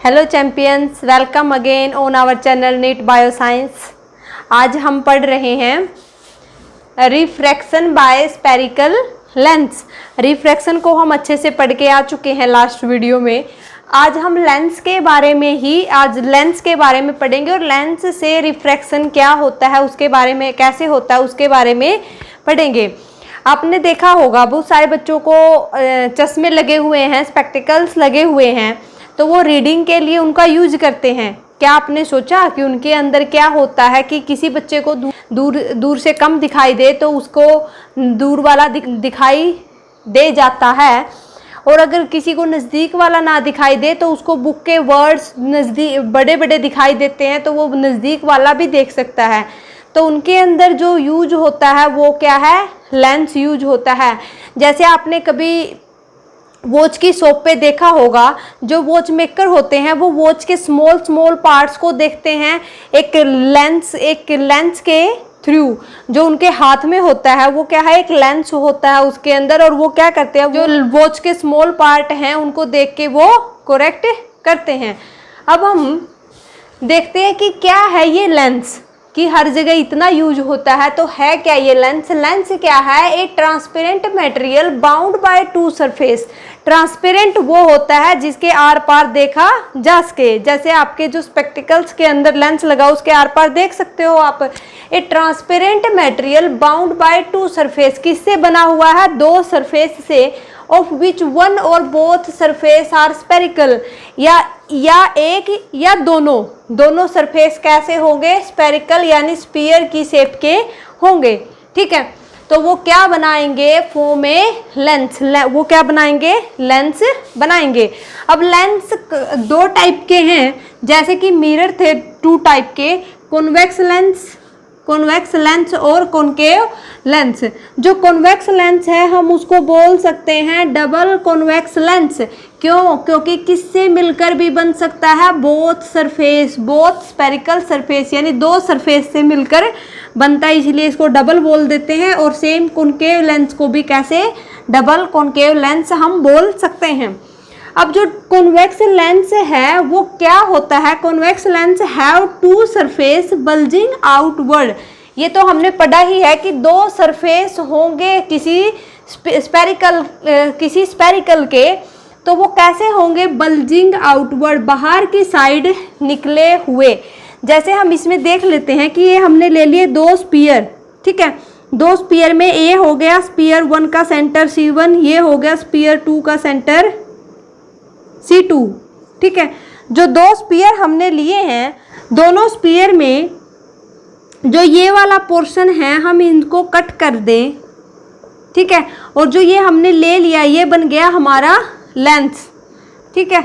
Hello champions, welcome again on our channel NEET bioscience. आज हम पढ़ रहे हैं refraction by spherical lens. Refraction को हम अच्छे से पढ़ के आ चुके हैं लास्ट वीडियो में। आज हम लेंस के बारे में पढ़ेंगे और लेंस से रिफ्रैक्शन क्या होता है उसके बारे में, कैसे होता है उसके बारे में पढ़ेंगे। आपने देखा होगा बहुत सारे बच्चों को चश्मे लगे हुए हैं, स्पेक्टिकल्स लगे हुए हैं, तो वो रीडिंग के लिए उनका यूज करते हैं। क्या आपने सोचा कि उनके अंदर क्या होता है कि किसी बच्चे को दूर से कम दिखाई दे तो उसको दूर वाला दिखाई दे जाता है, और अगर किसी को नज़दीक वाला ना दिखाई दे तो उसको बुक के वर्ड्स नज़दीक बड़े बड़े दिखाई देते हैं, तो वो नज़दीक वाला भी देख सकता है। तो उनके अंदर जो यूज होता है वो क्या है, लेंस यूज होता है। जैसे आपने कभी वॉच की शॉप पे देखा होगा, जो वॉच मेकर होते हैं वो वॉच के स्मॉल पार्ट्स को देखते हैं एक लेंस के थ्रू। जो उनके हाथ में होता है वो क्या है, एक लेंस होता है उसके अंदर, और वो क्या करते हैं, जो वॉच के स्मॉल पार्ट हैं उनको देख के वो करेक्ट करते हैं। अब हम देखते हैं कि क्या है ये लेंस, कि हर जगह इतना यूज होता है, तो है क्या ये लेंस। लेंस क्या है, ए transparent material bound by two surface. Transparent वो होता है जिसके आर पार देखा जा सके। जैसे आपके जो स्पेक्टिकल्स के अंदर लेंस लगा उसके आर पार देख सकते हो आप। ए transparent material bound by two surface, किससे बना हुआ है, दो सरफेस से, ऑफ विच वन और बोथ सरफेस आर स्पेरिकल, या एक या दोनों सरफेस कैसे होंगे, स्पेरिकल यानी स्फीयर की शेप के होंगे। ठीक है, तो वो क्या बनाएंगे, फॉर्म ए लेंस। वो क्या बनाएंगे, लेंस बनाएंगे। अब लेंस दो टाइप के हैं, जैसे कि मिरर थे टू टाइप के, कॉन्वेक्स लेंस और कॉनकेव लेंस। जो कॉन्वेक्स लेंस है हम उसको बोल सकते हैं डबल कॉन्वेक्स लेंस। क्यों, क्योंकि किससे मिलकर भी बन सकता है, बोथ स्पेरिकल सरफेस, यानी दो सरफेस से मिलकर बनता है, इसलिए इसको डबल बोल देते हैं। और सेम कॉनकेव लेंस को भी कैसे, डबल कॉनकेव लेंस हम बोल सकते हैं। अब जो कॉन्वेक्स लेंस है वो क्या होता है, convex lens have two surface bulging outward. ये तो हमने पढ़ा ही है कि दो सरफेस होंगे किसी स्पेरिकल के, तो वो कैसे होंगे, बल्जिंग आउटवर्ड, बाहर की साइड निकले हुए। जैसे हम इसमें देख लेते हैं कि ये हमने ले लिए दो स्पीयर। ठीक है, दो स्पीयर में ये हो गया स्पीयर 1 का सेंटर C1, ये हो गया स्पीयर 2 का सेंटर C2। ठीक है, जो दो स्पीयर हमने लिए हैं, दोनों स्पीयर में जो ये वाला पोर्शन है हम इनको कट कर दें। ठीक है, और जो ये हमने ले लिया ये बन गया हमारा लेंस। ठीक है,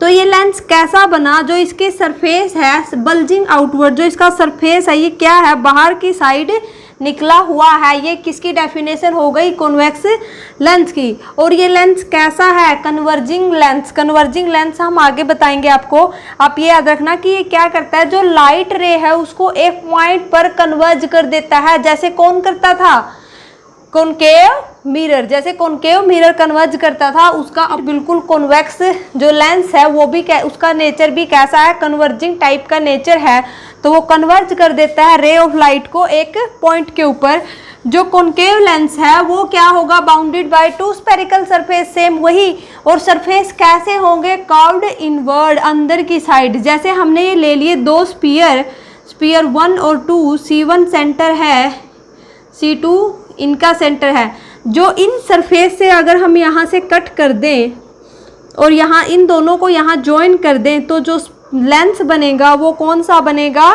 तो ये लेंस कैसा बना, जो इसकी सरफेस है बल्जिंग आउटवर्ड, जो इसका सरफेस है ये क्या है, बाहर की साइड निकला हुआ है। ये किसकी डेफिनेशन हो गई, कॉन्वेक्स लेंस की। और ये लेंस कैसा है, कन्वर्जिंग लेंस। कन्वर्जिंग लेंस हम आगे बताएंगे आपको। आप ये याद रखना कि ये क्या करता है, जो लाइट रे है उसको एक पॉइंट पर कन्वर्ज कर देता है। जैसे कौन करता था, कॉनकेव मिरर, जैसे कॉनकेव मिरर कन्वर्ज करता था, उसका अब बिल्कुल कॉन्वेक्स जो लेंस है वो भी उसका नेचर भी कैसा है, कन्वर्जिंग टाइप का नेचर है। तो वो कन्वर्ज कर देता है रे ऑफ लाइट को एक पॉइंट के ऊपर। जो कॉनकेव लेंस है वो क्या होगा, bounded by two spherical surface, same वही। और सरफेस कैसे होंगे, कर्व्ड इनवर्ड, अंदर की साइड। जैसे हमने ये ले लिए दो स्पीयर 1 और 2, C1 सेंटर है, C2 इनका सेंटर है। जो इन सरफेस से अगर हम यहाँ से कट कर दें और यहाँ इन दोनों को यहाँ ज्वाइन कर दें, तो जो लेंस बनेगा वो कौन सा बनेगा,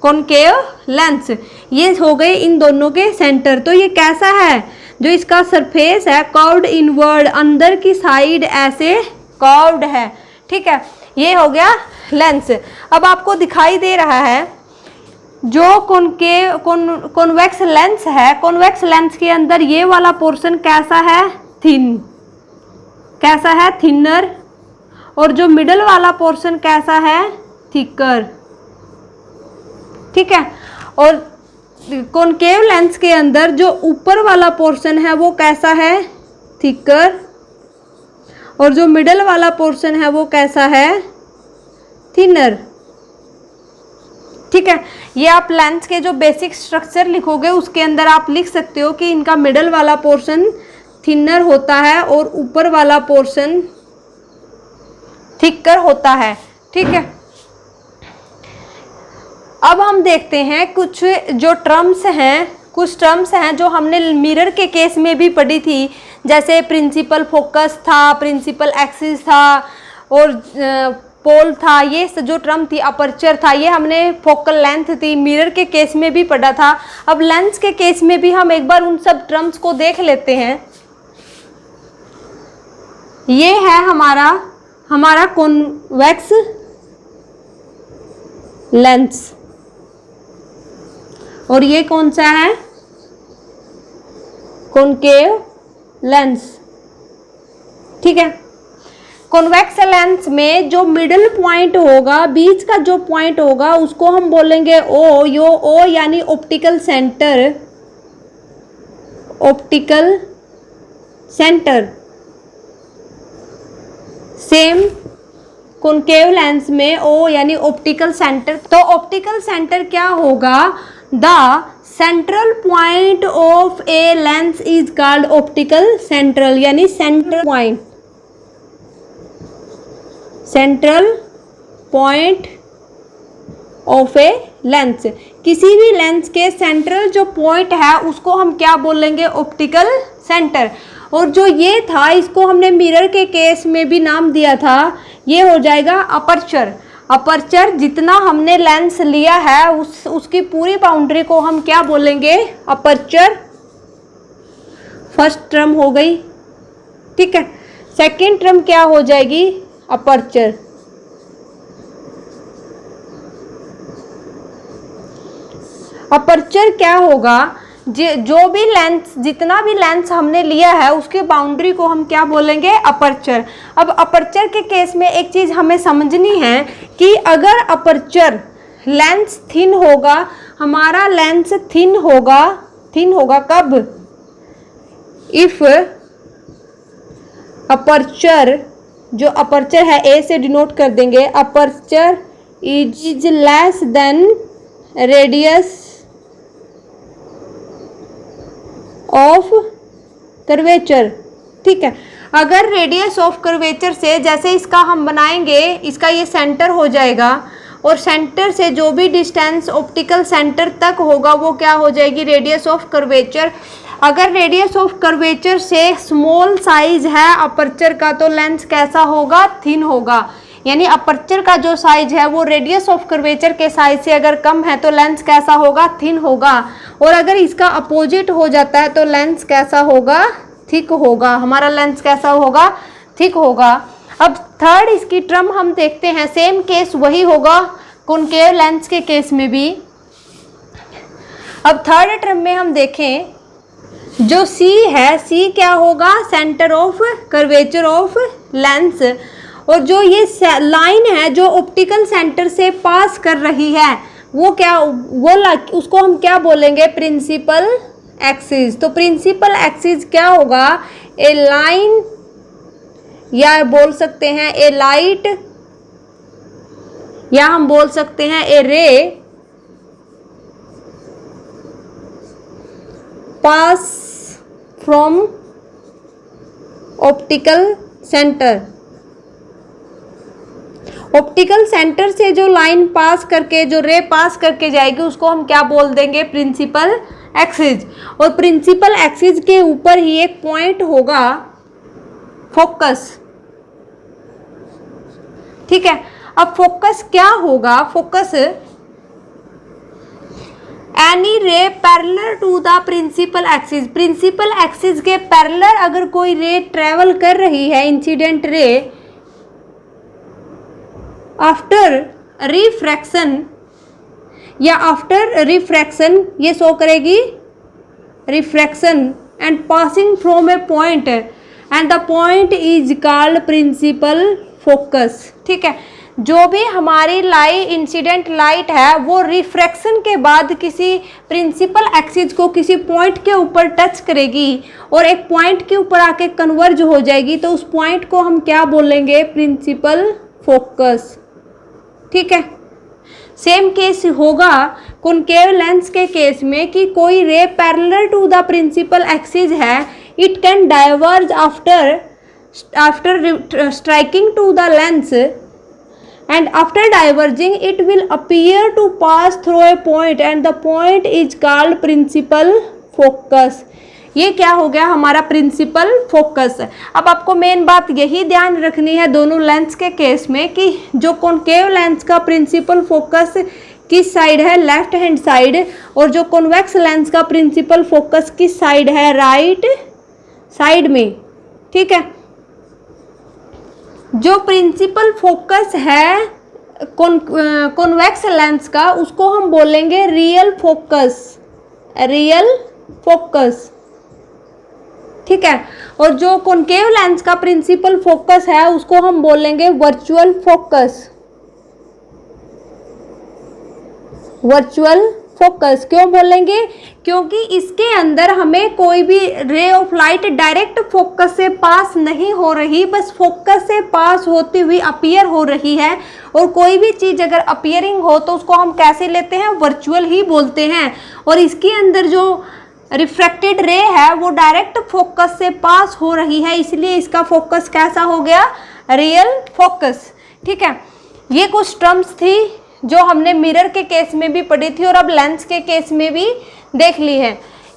कॉनकेव लेंस। ये हो गए इन दोनों के सेंटर। तो ये कैसा है, जो इसका सरफेस है कर्व्ड इनवर्ड, अंदर की साइड ऐसे कर्व्ड है। ठीक है, ये हो गया लेंस। अब आपको दिखाई दे रहा है जो कॉन्वेक्स लेंस है, कॉन्वेक्स लेंस के अंदर ये वाला पोर्शन कैसा है, थिनर, और जो मिडल वाला पोर्शन कैसा है, थिकर। ठीक है, और कॉनकेव लेंस के अंदर जो ऊपर वाला पोर्शन है वो कैसा है, थिकर, और जो मिडल वाला पोर्शन है वो कैसा है, थिनर। ठीक है, ये आप लेंस के जो बेसिक स्ट्रक्चर लिखोगे उसके अंदर आप लिख सकते हो कि इनका मिडल वाला पोर्शन थिनर होता है और ऊपर वाला पोर्शन थिकर होता है। ठीक है, अब हम देखते हैं कुछ जो टर्म्स हैं, कुछ टर्म्स हैं जो हमने मिरर के केस में भी पढ़ी थी, जैसे प्रिंसिपल फोकस था, प्रिंसिपल एक्सिस था और पोल था। ये जो टर्म थी, अपर्चर था, ये हमने फोकल लेंथ थी, मिरर के केस में भी पढ़ा था। अब लेंस के केस में भी हम एक बार उन सब टर्म्स को देख लेते हैं। ये है हमारा कॉन्वेक्स लेंस और ये कौन सा है, कॉनकेव लेंस। ठीक है, कॉन्वेक्स लेंस में जो मिडल पॉइंट होगा, बीच का जो पॉइंट होगा उसको हम बोलेंगे ओ। यो ओ यानी optical centre, optical centre. Same concave lens में ओ यानी ऑप्टिकल सेंटर। तो ऑप्टिकल सेंटर क्या होगा, the central point of a lens is called optical central, यानी central point, central point of a lens. किसी भी लेंस के सेंट्रल जो पॉइंट है उसको हम क्या बोलेंगे, ऑप्टिकल सेंटर। और जो ये था इसको हमने मिरर के केस में भी नाम दिया था, ये हो जाएगा अपर्चर। अपर्चर जितना हमने लेंस लिया है उसकी पूरी बाउंड्री को हम क्या बोलेंगे, अपर्चर। फर्स्ट टर्म हो गई। ठीक है, सेकंड टर्म क्या हो जाएगी, अपर्चर। अपर्चर क्या होगा, जो भी लेंस, जितना भी लेंस हमने लिया है उसके बाउंड्री को हम क्या बोलेंगे, अपर्चर। अब अपर्चर के केस में एक चीज हमें समझनी है कि अगर अपर्चर लेंस थिन होगा, हमारा लेंस थिन होगा कब, इफ अपर्चर, जो अपर्चर है ए से डिनोट कर देंगे, aperture is less than radius of curvature. ठीक है, अगर रेडियस ऑफ कर्वेचर से, जैसे इसका हम बनाएंगे, इसका ये सेंटर हो जाएगा और सेंटर से जो भी डिस्टेंस ऑप्टिकल सेंटर तक होगा वो क्या हो जाएगी, रेडियस ऑफ कर्वेचर। अगर रेडियस ऑफ कर्वेचर से स्मॉल साइज है अपर्चर का तो लेंस कैसा होगा, थिन होगा। यानी अपर्चर का जो साइज है वो रेडियस ऑफ कर्वेचर के साइज से अगर कम है तो लेंस कैसा होगा, थिन होगा। और अगर इसका अपोजिट हो जाता है तो लेंस कैसा होगा, थिक होगा। हमारा लेंस कैसा होगा, थिक होगा। अब थर्ड इसकी टर्म हम देखते हैं, सेम केस वही होगा कॉनकेव लेंस के केस में भी। अब थर्ड टर्म में हम देखें, जो सी है, सी क्या होगा, centre of curvature of lens. और जो ये लाइन है जो ऑप्टिकल सेंटर से पास कर रही है वो क्या, उसको हम क्या बोलेंगे, प्रिंसिपल एक्सिस। तो प्रिंसिपल एक्सिस क्या होगा, ए लाइन, या बोल सकते हैं ए लाइट, या हम बोल सकते हैं a ray pass from optical centre. Optical centre से जो लाइन पास करके, जो रे पास करके जाएगी उसको हम क्या बोल देंगे, प्रिंसिपल एक्सिस। और प्रिंसिपल एक्सिस के ऊपर ही एक पॉइंट होगा, फोकस। ठीक है, अब फोकस क्या होगा, focus any ray parallel to the principal axis. Principal axis के पैरेलल अगर कोई रे ट्रेवल कर रही है, इंसिडेंट रे, आफ्टर रिफ्रैक्शन या आफ्टर रिफ्रैक्शन ये शो करेगी refraction and passing from a point and the point is called principal focus. ठीक है, जो भी हमारी लाइट इंसिडेंट लाइट है वो रिफ्रैक्शन के बाद किसी प्रिंसिपल एक्सिस को किसी पॉइंट के ऊपर टच करेगी और एक पॉइंट के ऊपर आके कन्वर्ज हो जाएगी, तो उस पॉइंट को हम क्या बोलेंगे? Principal focus. ठीक है। सेम केस होगा कॉनकेव लेंस के केस में कि कोई ray parallel to the principal axis है, it can diverge after striking to the lens and after diverging it will appear to pass through a point and the point is called principal focus। ये क्या हो गया? हमारा principal focus. अब आपको main बात यही ध्यान रखनी है दोनों लेंस के केस में कि जो कॉनकेव लेंस का प्रिंसिपल फोकस किस साइड है? लेफ्ट हैंड साइड, और जो कॉन्वेक्स लेंस का प्रिंसिपल फोकस किस साइड है? राइट साइड में। ठीक है। जो प्रिंसिपल फोकस है कॉन्वेक्स लेंस का उसको हम बोलेंगे रियल फोकस, रियल फोकस। ठीक है। और जो कॉनकेव लेंस का प्रिंसिपल फोकस है उसको हम बोलेंगे वर्चुअल फोकस, वर्चुअल फोकस। क्यों बोलेंगे? क्योंकि इसके अंदर हमें कोई भी ray of light direct focus से पास नहीं हो रही, बस फोकस से पास होती हुई अपीयर हो रही है। और कोई भी चीज़ अगर अपीयरिंग हो तो उसको हम कैसे लेते हैं? वर्चुअल ही बोलते हैं। और इसके अंदर जो रिफ्रैक्टेड रे है वो डायरेक्ट फोकस से पास हो रही है, इसलिए इसका फोकस कैसा हो गया? Real focus. ठीक है। ये कुछ टर्म्स थी जो हमने मिरर के केस में भी पढ़ी थी और अब लेंस के केस में भी देख ली है।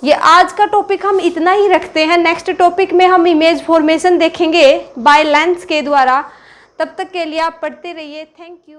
ये आज का टॉपिक हम इतना ही रखते हैं। नेक्स्ट टॉपिक में हम इमेज फॉर्मेशन देखेंगे बाय लेंस के द्वारा। तब तक के लिए आप पढ़ते रहिए। Thank you.